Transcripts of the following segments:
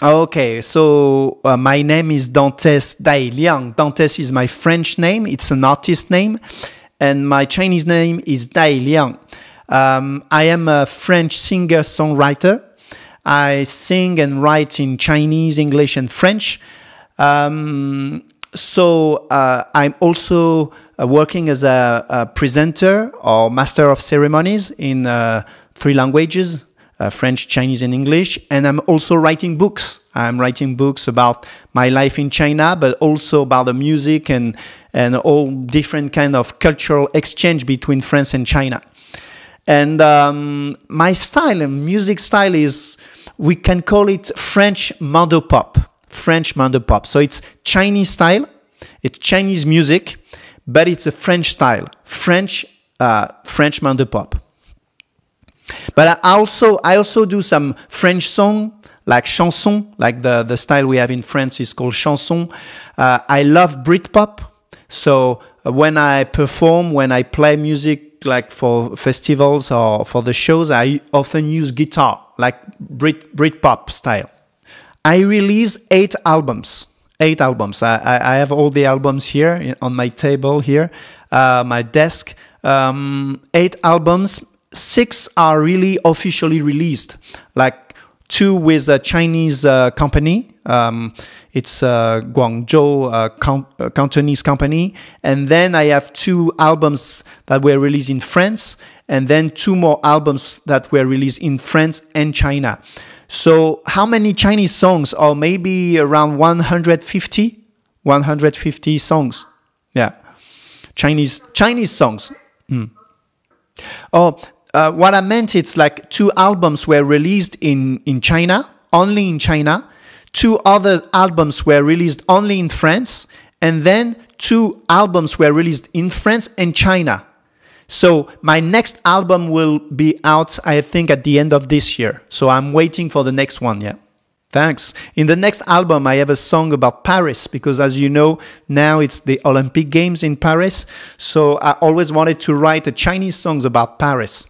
Okay, so my name is Dantès Dai Liang. Dantes is my French name. It's an artist name. And my Chinese name is Dai Liang. I am a French singer-songwriter. I sing and write in Chinese, English, and French. I'm also working as a presenter or master of ceremonies in 3 languages. French, Chinese, and English. And I'm also writing books. I'm writing books about my life in China, but also about the music and all different kind of cultural exchange between France and China. And my style and music style is, we can call it French mandopop. French mandopop. So it's Chinese style, it's Chinese music, but it's a French style. French mandopop. But I also do some French song, like chanson, like the style we have in France is called chanson. I love Britpop. So when I perform, when I play music, like for festivals or for the shows, I often use guitar, like Britpop style. I release 8 albums. 8 albums. I have all the albums here on my table here, my desk. 8 albums. 6 are really officially released, like 2 with a Chinese company. It's a Guangzhou Cantonese company. And then I have 2 albums that were released in France, and then 2 more albums that were released in France and China. So how many Chinese songs? Or maybe around 150 songs. Yeah, Chinese songs. What I meant, it's like 2 albums were released in China, only in China. 2 other albums were released only in France. And then 2 albums were released in France and China. So my next album will be out, I think, at the end of this year. So I'm waiting for the next one, yeah. Thanks. In the next album, I have a song about Paris, because as you know, now it's the Olympic Games in Paris. So I always wanted to write a Chinese songs about Paris.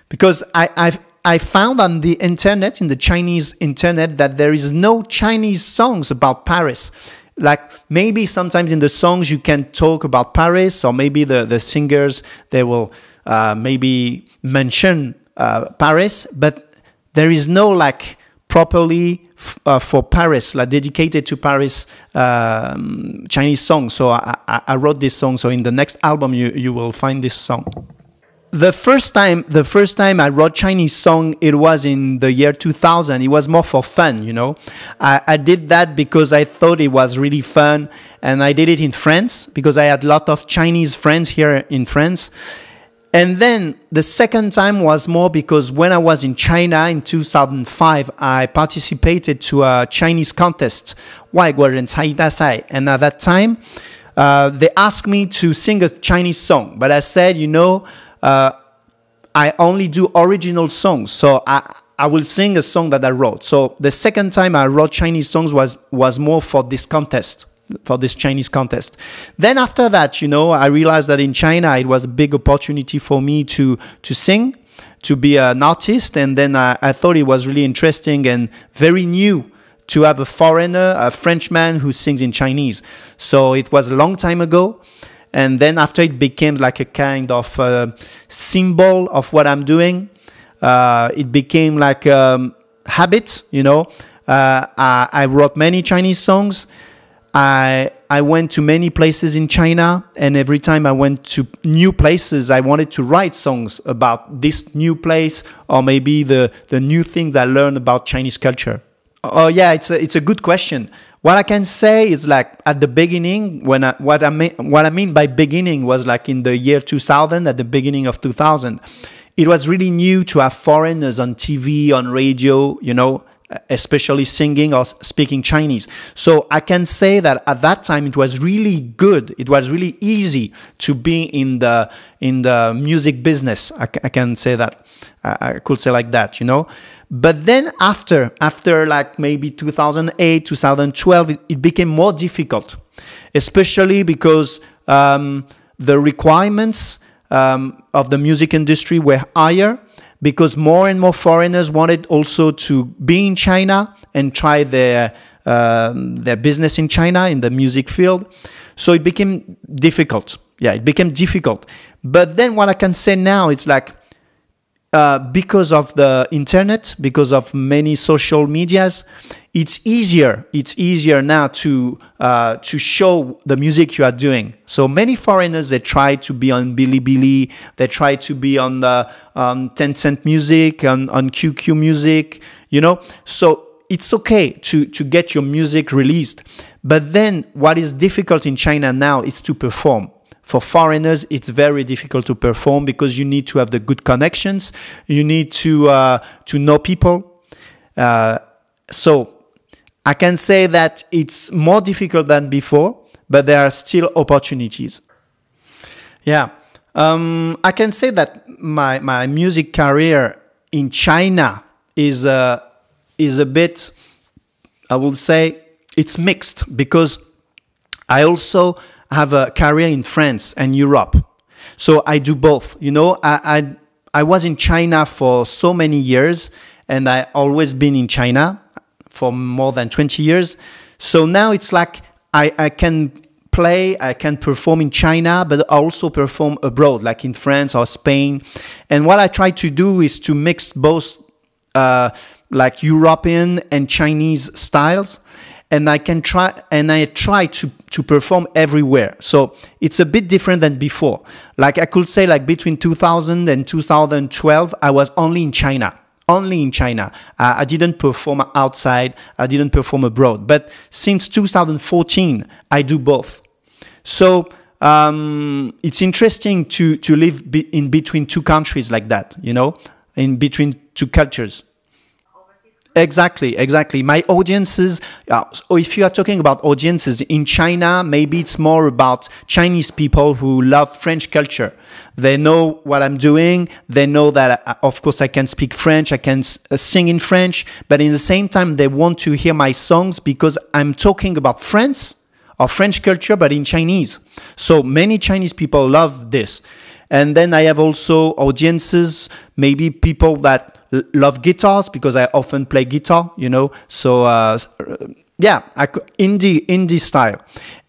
Because I found on the internet, in the Chinese internet, that there is no Chinese songs about Paris. Like maybe sometimes in the songs you can talk about Paris, or maybe the singers, they will maybe mention Paris, but there is no like properly for Paris, like dedicated to Paris Chinese song. So I wrote this song. So in the next album you will find this song. The first time I wrote Chinese song, it was in the year 2000. It was more for fun, you know. I did that because I thought it was really fun, and I did it in France because I had a lot of Chinese friends here in France. And then the second time was more because when I was in China in 2005, I participated to a Chinese contest, 外国人才艺大赛. And at that time, they asked me to sing a Chinese song. But I said, you know, I only do original songs. So I will sing a song that I wrote. So the second time I wrote Chinese songs was more for this contest, for this Chinese contest. Then after that, you know, I realized that in China it was a big opportunity for me to sing, to be an artist. And then I thought it was really interesting and very new to have a foreigner, a Frenchman who sings in Chinese. So it was a long time ago. And then after it became like a kind of symbol of what I'm doing. It became like a habit, you know. I wrote many Chinese songs. I went to many places in China, and every time I went to new places, I wanted to write songs about this new place, or maybe the new things I learned about Chinese culture. Oh yeah, it's a good question. What I can say is like at the beginning, what I mean by beginning was like in the year 2000, at the beginning of 2000, it was really new to have foreigners on TV, on radio, you know, especially singing or speaking Chinese. So I can say that at that time it was really good. It was really easy to be in the music business. I can say that. I could say like that, you know. But then after like maybe 2008, 2012, it became more difficult, especially because the requirements of the music industry were higher. because more and more foreigners wanted also to be in China and try their business in China in the music field. So it became difficult. Yeah, it became difficult. But then what I can say now, it's like, because of the internet, because of many social medias, it's easier. It's easier now to show the music you are doing. So many foreigners, they try to be on Bilibili, they try to be on the Tencent Music, on QQ Music, you know. So it's okay to get your music released. But then what is difficult in China now is to perform. For foreigners, it's very difficult to perform because you need to have the good connections. You need to know people. So I can say that it's more difficult than before, but there are still opportunities. Yeah, I can say that my music career in China is a bit, I would say, it's mixed because I also have a career in France and Europe. So I do both. You know, I was in China for so many years, and I always been in China for more than 20 years. So now it's like I can play, I can perform in China, but I also perform abroad, like in France or Spain. And what I try to do is to mix both like European and Chinese styles. And I try to perform everywhere. So it's a bit different than before. Like I could say, like between 2000 and 2012, I was only in China. Only in China. I didn't perform outside. I didn't perform abroad. But since 2014, I do both. So it's interesting to live in between two countries like that, you know, in between two cultures. Exactly. My audiences, if you are talking about audiences in China, maybe it's more about Chinese people who love French culture. They know what I'm doing. They know that, of course, I can speak French. I can sing in French. But in the same time, they want to hear my songs because I'm talking about France or French culture, but in Chinese. So many Chinese people love this. And then I have also audiences, maybe people that love guitars because I often play guitar, you know. So yeah, indie style.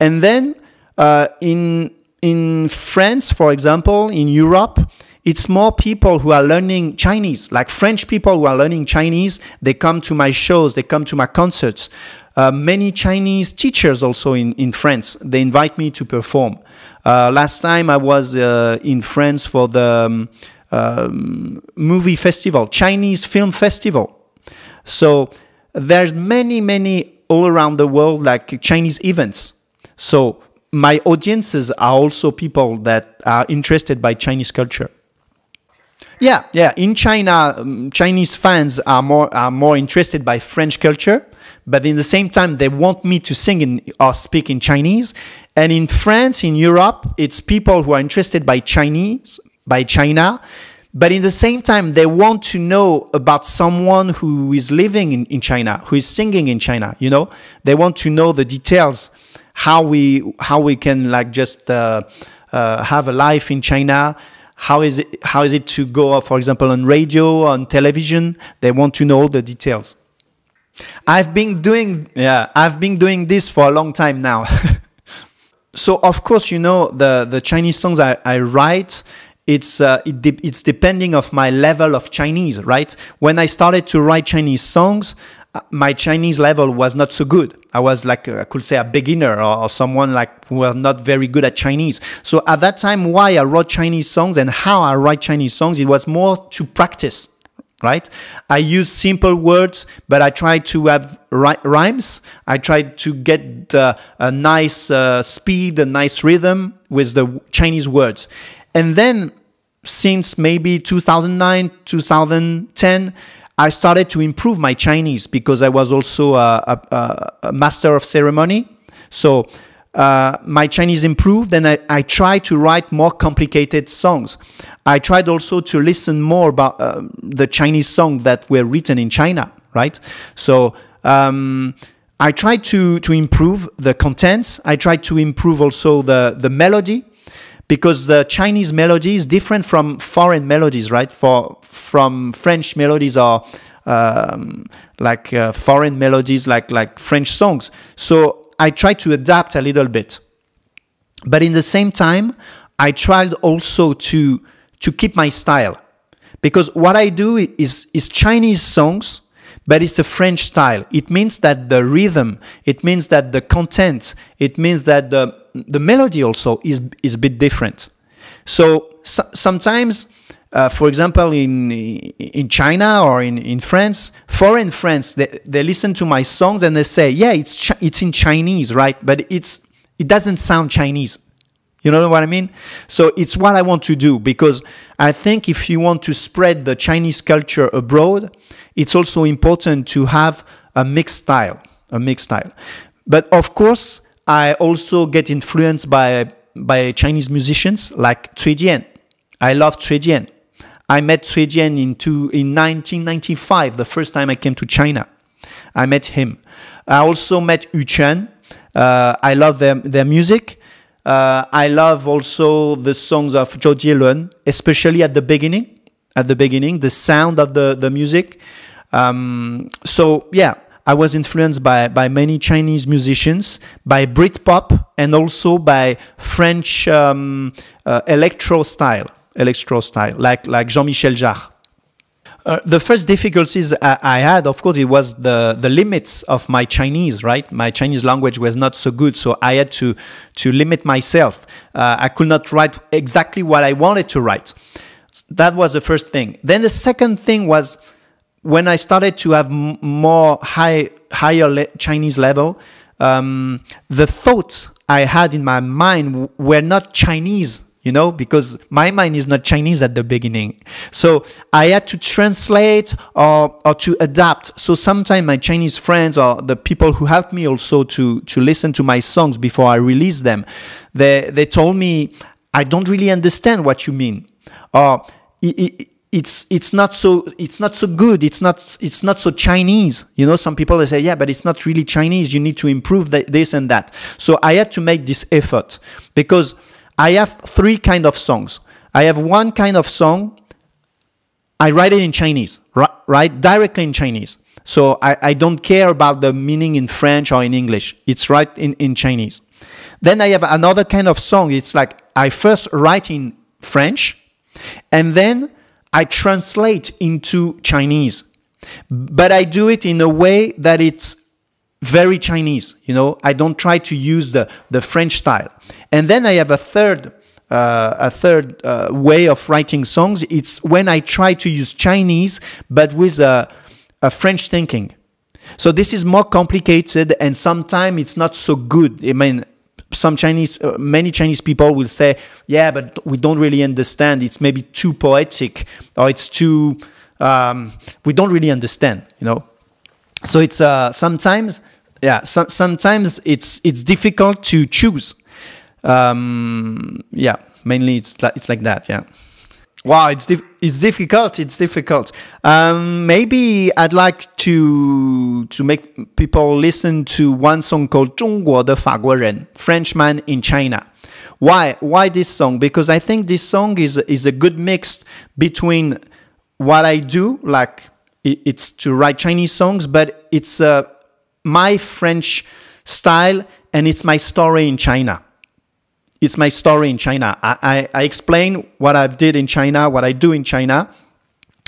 And then in France, for example, in Europe, it's more people who are learning Chinese, like French people who are learning Chinese. They come to my shows, they come to my concerts. Many Chinese teachers also in France, they invite me to perform. Last time I was in France for the movie festival, Chinese film festival. So there's many all around the world, like Chinese events. So my audiences are also people that are interested by Chinese culture. Yeah. In China, Chinese fans are more interested by French culture, but in the same time, they want me to sing or speak in Chinese. And in France, in Europe, it's people who are interested by China, but in the same time, they want to know about someone who is living in China, who is singing in China. You know, they want to know the details, how we can like just have a life in China. How is it to go, for example, on radio, on television? They want to know all the details. I've been doing this for a long time now. So of course, you know, the Chinese songs I write, it's depending of my level of Chinese, right? When I started to write Chinese songs, my Chinese level was not so good. I was like, I could say a beginner or someone like who was not very good at Chinese. So at that time, why I wrote Chinese songs and how I write Chinese songs, it was more to practice, right? I use simple words, but I try to have rhymes. I try to get a nice speed, a nice rhythm with the Chinese words. And then since maybe 2009, 2010, I started to improve my Chinese because I was also a master of ceremony. So my Chinese improved, and I tried to write more complicated songs. I tried also to listen more about the Chinese songs that were written in China, right? So I tried to improve the contents. I tried to improve also the melody. because the Chinese melody is different from foreign melodies, right? From French melodies or foreign melodies like French songs. So I try to adapt a little bit. But in the same time, I tried also to keep my style. Because what I do is Chinese songs, but it's a French style. It means that the rhythm, it means that the content, it means that the melody also is a bit different. So sometimes, for example, in China or in France, foreign friends, they listen to my songs and they say, yeah, it's in Chinese, right? But it doesn't sound Chinese. You know what I mean? So it's what I want to do, because I think if you want to spread the Chinese culture abroad, it's also important to have a mixed style. But of course, I also get influenced by Chinese musicians like Cui Jian. I love Cui Jian. I met Cui Jian in 1995, the first time I came to China. I met him. I also met Yu Quan. I love their music. I love also the songs of Zhou Jielun, especially at the beginning, the sound of the music. So yeah, I was influenced by many Chinese musicians, by Britpop, and also by French electro style, like Jean-Michel Jarre. The first difficulties I had, of course, it was the limits of my Chinese, right? My Chinese language was not so good, so I had to limit myself. I could not write exactly what I wanted to write. That was the first thing. Then the second thing was when I started to have more higher Chinese level, the thoughts I had in my mind were not Chinese, you know, because my mind is not Chinese at the beginning. So I had to translate or to adapt. So sometimes my Chinese friends or the people who helped me also to listen to my songs before I release them, they told me, I don't really understand what you mean. Or it's not so good. It's not so Chinese. You know, some people they say, yeah, but it's not really Chinese. You need to improve this and that. So I had to make this effort, because I have three kinds of songs. I have one kind of song, I write it in Chinese, right? Directly in Chinese. So I don't care about the meaning in French or in English. It's right in Chinese. Then I have another kind of song. It's like I first write in French, and then I translate into Chinese. But I do it in a way that it's very Chinese, you know. I don't try to use the French style. And then I have a third way of writing songs. It's when I try to use Chinese, but with a French thinking. So this is more complicated, and sometimes it's not so good. I mean, many Chinese people will say, yeah, but we don't really understand. It's maybe too poetic, or it's too, we don't really understand, you know. So it's sometimes it's difficult to choose. Yeah, mainly it's like that. Yeah. Wow, it's difficult. Maybe I'd like to make people listen to one song called 中国的法国人, Frenchman in China. Why this song? Because I think this song is a good mix between what I do, like it's to write Chinese songs, but it's my French style, and it's my story in China. It's my story in China. I explain what I did in China, what I do in China.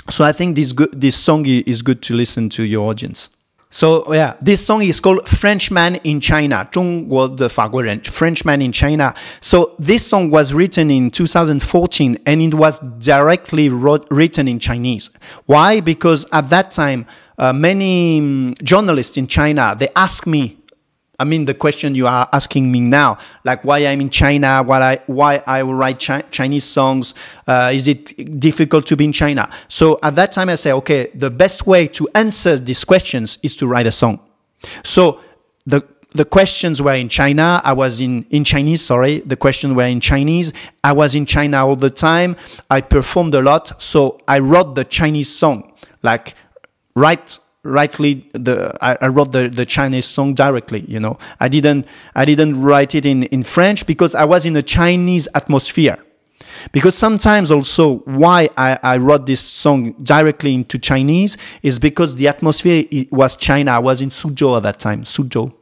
So I think this song is good to listen to your audience. So yeah, this song is called Frenchman in China, 中国的法国人, Frenchman in China. So this song was written in 2014, and it was directly written in Chinese. Why? Because at that time, many journalists in China, they asked me, I mean, the question you are asking me now, like why I'm in China, why I will write Chinese songs, is it difficult to be in China? So at that time I say, okay, the best way to answer these questions is to write a song. So the questions were in China, I was in Chinese, sorry, the questions were in Chinese, I was in China all the time, I performed a lot, so I wrote the Chinese song, like write I wrote the Chinese song directly. You know, I didn't write it in French because I was in a Chinese atmosphere. Because sometimes also why I wrote this song directly into Chinese is because the atmosphere was China. I was in Suzhou at that time, Suzhou.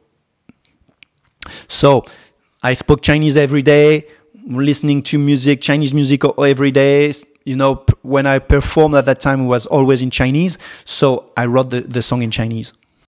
So I spoke Chinese every day, listening to music, Chinese music every day. You know, when I performed at that time, it was always in Chinese. So I wrote the song in Chinese.